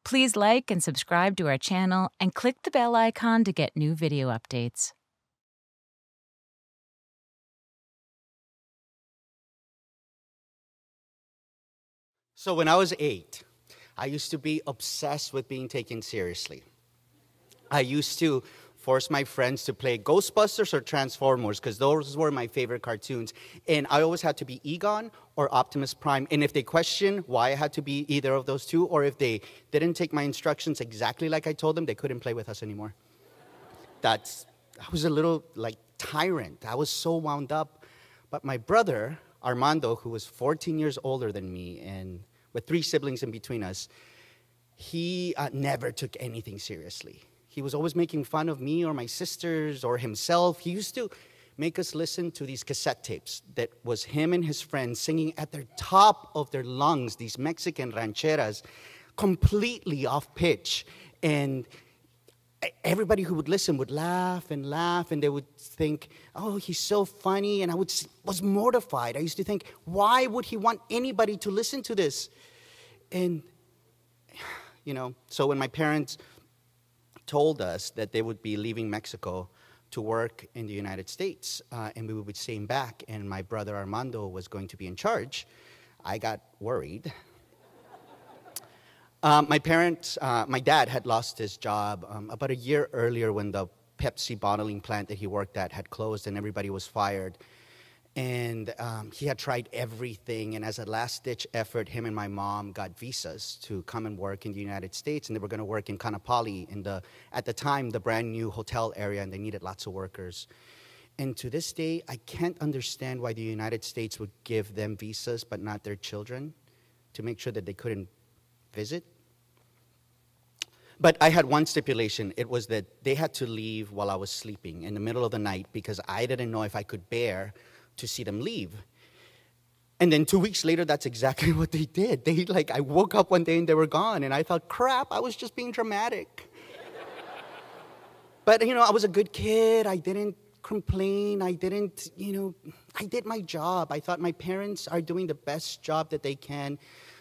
Please like and subscribe to our channel and click the bell icon to get new video updates. So when I was 8, I used to be obsessed with being taken seriously. I used to force my friends to play Ghostbusters or Transformers because those were my favorite cartoons. And I always had to be Egon or Optimus Prime. And if they questioned why I had to be either of those two, or if they didn't take my instructions exactly like I told them, they couldn't play with us anymore. I was a little tyrant. I was so wound up. But my brother, Armando, who was 14 years older than me, and with 3 siblings in between us, he never took anything seriously. He was always making fun of me or my sisters or himself. He used to make us listen to these cassette tapes that was him and his friends singing at the top of their lungs, these Mexican rancheras, completely off pitch. And everybody who would listen would laugh, and they would think, oh, he's so funny. And I was mortified. I used to think, why would he want anybody to listen to this? And, so when my parents told us that they would be leaving Mexico to work in the United States, and we would be staying back, and my brother Armando was going to be in charge, I got worried. My dad had lost his job about a year earlier when the Pepsi bottling plant that he worked at had closed and everybody was fired. And he had tried everything, and as a last-ditch effort, him and my mom got visas to come and work in the United States, and they were going to work in Kanapali, at the time, the brand-new hotel area, and they needed lots of workers. And to this day, I can't understand why the United States would give them visas but not their children, to make sure that they couldn't visit. But I had one stipulation. It was that they had to leave while I was sleeping in the middle of the night because I didn't know if I could bear to see them leave. And then 2 weeks later, that's exactly what they did. I woke up one day and they were gone, and I thought, crap, I was just being dramatic. But, I was a good kid. I didn't complain. I did my job. I thought my parents are doing the best job that they can,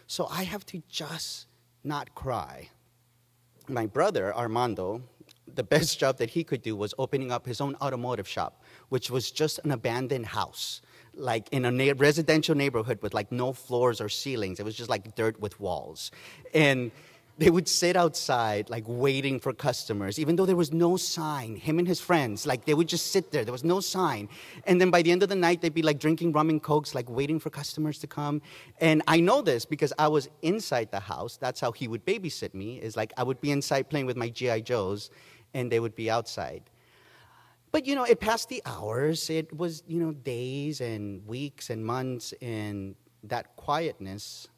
so I have to just not cry. My brother, Armando, the best job that he could do was opening up his own automotive shop, which was just an abandoned house, in a residential neighborhood with no floors or ceilings. It was just dirt with walls. And they would sit outside waiting for customers, even though there was no sign. Him and his friends, they would just sit there. There was no sign. And then by the end of the night, they'd be drinking rum and cokes, waiting for customers to come. And I know this because I was inside the house. That's how he would babysit me, is I would be inside playing with my G.I. Joes, and they would be outside. But, it passed the hours. It was, days and weeks and months, and that quietness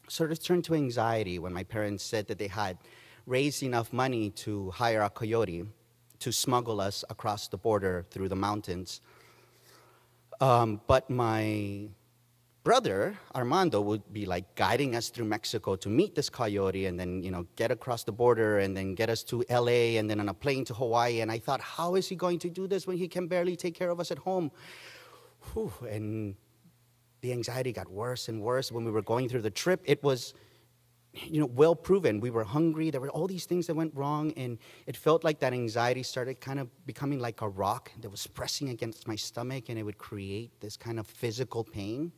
sort of turned to anxiety when my parents said that they had raised enough money to hire a coyote to smuggle us across the border through the mountains. But my brother, Armando, would be guiding us through Mexico to meet this coyote and then, get across the border and then get us to LA and then on a plane to Hawaii. And I thought, how is he going to do this when he can barely take care of us at home? Whew. And the anxiety got worse and worse. When we were going through the trip, it was, well proven. We were hungry. There were all these things that went wrong, and it felt like that anxiety started kind of becoming like a rock that was pressing against my stomach, and it would create this kind of physical pain.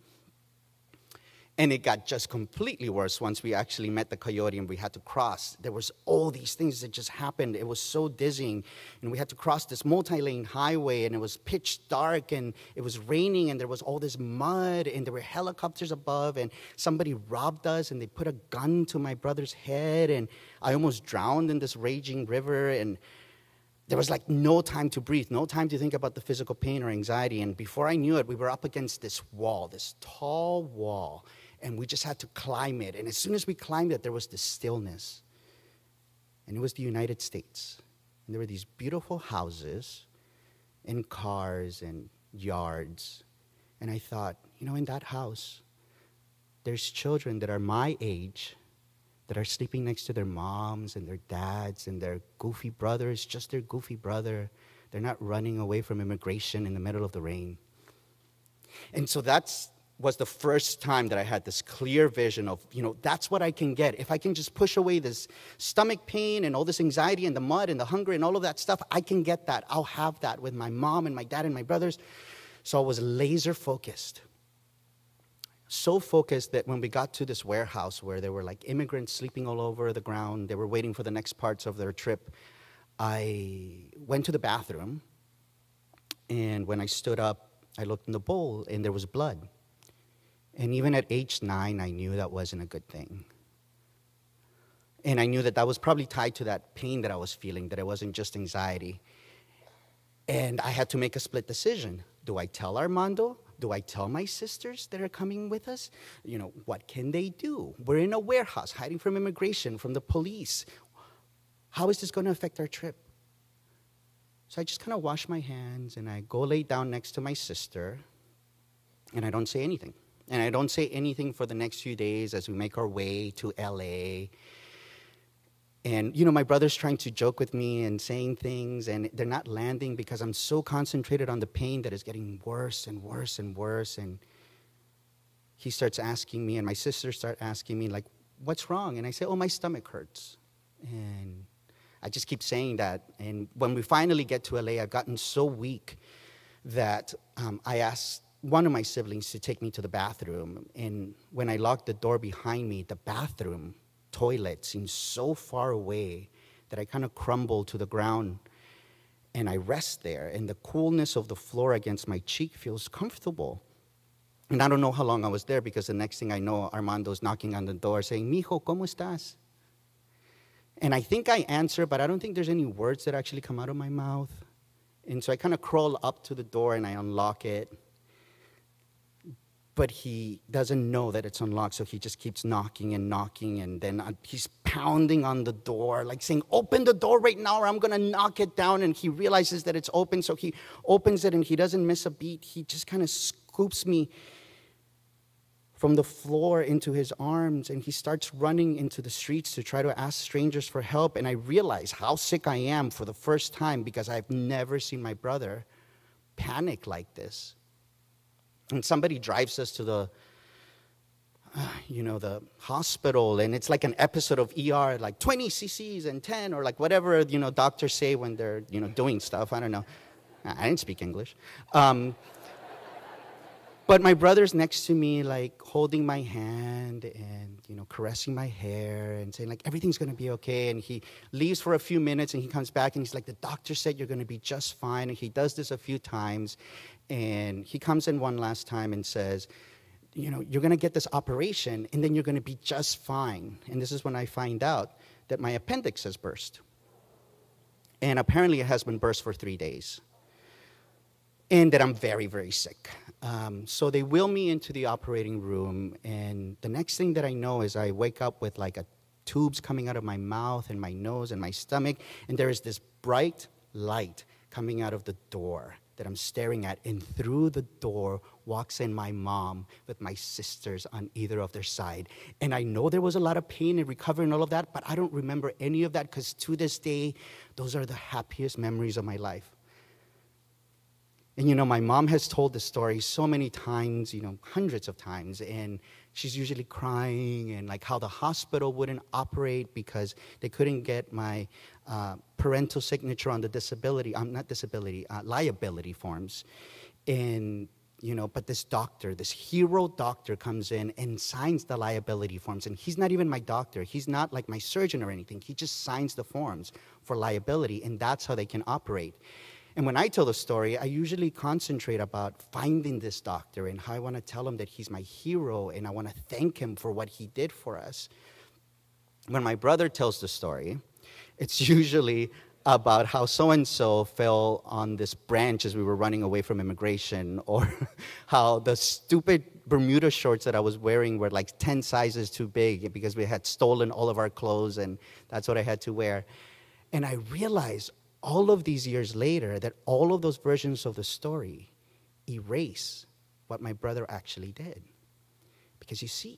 And it got just completely worse once we actually met the coyote and we had to cross. There was all these things that just happened. It was so dizzying. And we had to cross this multi-lane highway, and it was pitch dark, and it was raining, and there was all this mud, and there were helicopters above, and somebody robbed us, and they put a gun to my brother's head, and I almost drowned in this raging river, and there was no time to breathe, no time to think about the physical pain or anxiety. And before I knew it, we were up against this wall, this tall wall, and we just had to climb it. And as soon as we climbed it, there was this stillness. And it was the United States. And there were these beautiful houses and cars and yards. And I thought, in that house, there's children that are my age that are sleeping next to their moms and their dads and their goofy brothers, just their goofy brother. They're not running away from immigration in the middle of the rain. And so that's was the first time that I had this clear vision of, that's what I can get. If I can just push away this stomach pain and all this anxiety and the mud and the hunger and all of that stuff, I can get that. I'll have that with my mom and my dad and my brothers. So I was laser focused. So focused that when we got to this warehouse where there were like immigrants sleeping all over the ground, they were waiting for the next parts of their trip, I went to the bathroom, and when I stood up, I looked in the bowl, and there was blood. And even at age 9, I knew that wasn't a good thing. And I knew that that was probably tied to that pain that I was feeling, that it wasn't just anxiety. And I had to make a split decision. Do I tell Armando? Do I tell my sisters that are coming with us? What can they do? We're in a warehouse, hiding from immigration, from the police. How is this going to affect our trip? So I just kind of wash my hands, and I go lay down next to my sister, and I don't say anything. And I don't say anything for the next few days as we make our way to LA. And, my brother's trying to joke with me and saying things, and they're not landing because I'm so concentrated on the pain that is getting worse and worse and worse. And he starts asking me, and my sisters start asking me, like, what's wrong? And I say, my stomach hurts. And I just keep saying that. And when we finally get to LA, I've gotten so weak that I asked one of my siblings to take me to the bathroom. And when I locked the door behind me, the bathroom toilet seemed so far away that I kind of crumbled to the ground. And I rest there, and the coolness of the floor against my cheek feels comfortable. And I don't know how long I was there, because the next thing I know, Armando's knocking on the door saying, "Mijo, ¿cómo estás?" And I think I answer, but I don't think there's any words that actually come out of my mouth. And so I kind of crawl up to the door, and I unlock it. But he doesn't know that it's unlocked, so he just keeps knocking, and then he's pounding on the door, like saying, "Open the door right now, or I'm going to knock it down." And he realizes that it's open, so he opens it, and he doesn't miss a beat. He just kind of scoops me from the floor into his arms, and he starts running into the streets to try to ask strangers for help. And I realize how sick I am for the first time, because I've never seen my brother panic like this. And somebody drives us to the hospital, and it's like an episode of ER, like 20 cc's and 10, or like whatever, doctors say when they're, doing stuff. I don't know. I didn't speak English. But my brother's next to me, like holding my hand and, caressing my hair and saying, like, everything's going to be okay. And he leaves for a few minutes, and he comes back, and he's like, "The doctor said you're going to be just fine." And he does this a few times. And he comes in one last time and says, "You're going to get this operation, and then you're going to be just fine." And this is when I find out that my appendix has burst. And apparently it has been burst for 3 days. And that I'm very, very sick. So they wheel me into the operating room, and the next thing that I know is I wake up with like tubes coming out of my mouth and my nose and my stomach, and there is this bright light coming out of the door that I'm staring at, and through the door walks in my mom with my sisters on either of their side. And I know there was a lot of pain and recovery and all of that, but I don't remember any of that, because to this day, those are the happiest memories of my life. And, my mom has told this story so many times, hundreds of times, and she's usually crying, and like how the hospital wouldn't operate because they couldn't get my parental signature on the liability forms. And, but this doctor, this hero doctor, comes in and signs the liability forms. And he's not even my doctor. He's not like my surgeon or anything. He just signs the forms for liability, and that's how they can operate. And when I tell the story, I usually concentrate about finding this doctor and how I want to tell him that he's my hero, and I want to thank him for what he did for us. When my brother tells the story, it's usually about how so-and-so fell on this branch as we were running away from immigration, or how the stupid Bermuda shorts that I was wearing were like 10 sizes too big because we had stolen all of our clothes, and that's what I had to wear. And I realized all of these years later that all of those versions of the story erase what my brother actually did. Because you see,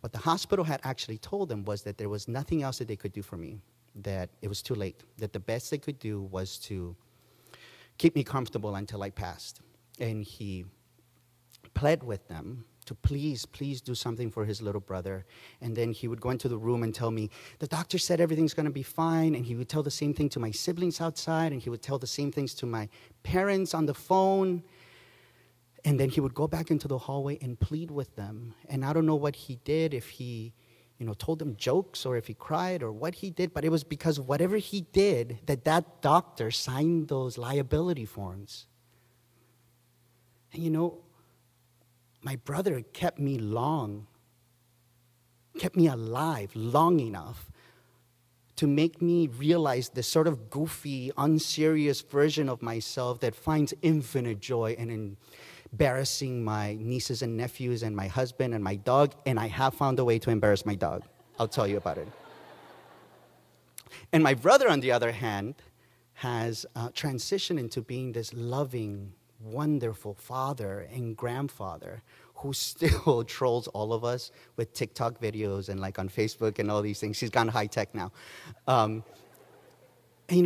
what the hospital had actually told them was that there was nothing else that they could do for me, that it was too late, that the best they could do was to keep me comfortable until I passed. And he pled with them to please do something for his little brother. And then he would go into the room and tell me, the doctor said everything's going to be fine. And he would tell the same thing to my siblings outside. And he would tell the same things to my parents on the phone. And then he would go back into the hallway and plead with them. And I don't know what he did, if he, told them jokes or if he cried or what he did. But it was because of whatever he did that doctor signed those liability forms. And my brother kept me alive long enough to make me realize this sort of goofy, unserious version of myself that finds infinite joy in embarrassing my nieces and nephews and my husband and my dog, and I have found a way to embarrass my dog. I'll tell you about it. And my brother, on the other hand, has transitioned into being this loving, wonderful father and grandfather who still trolls all of us with TikTok videos and on Facebook and all these things. He's gone high tech now. And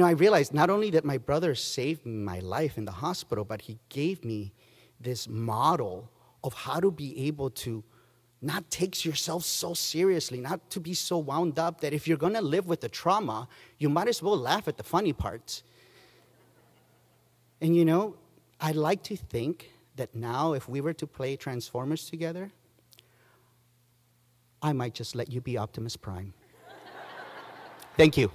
I realized not only that my brother saved my life in the hospital, but he gave me this model of how to be able to not take yourself so seriously, not to be so wound up that if you're going to live with the trauma, you might as well laugh at the funny parts. And I'd like to think that now if we were to play Transformers together, I might just let you be Optimus Prime. Thank you.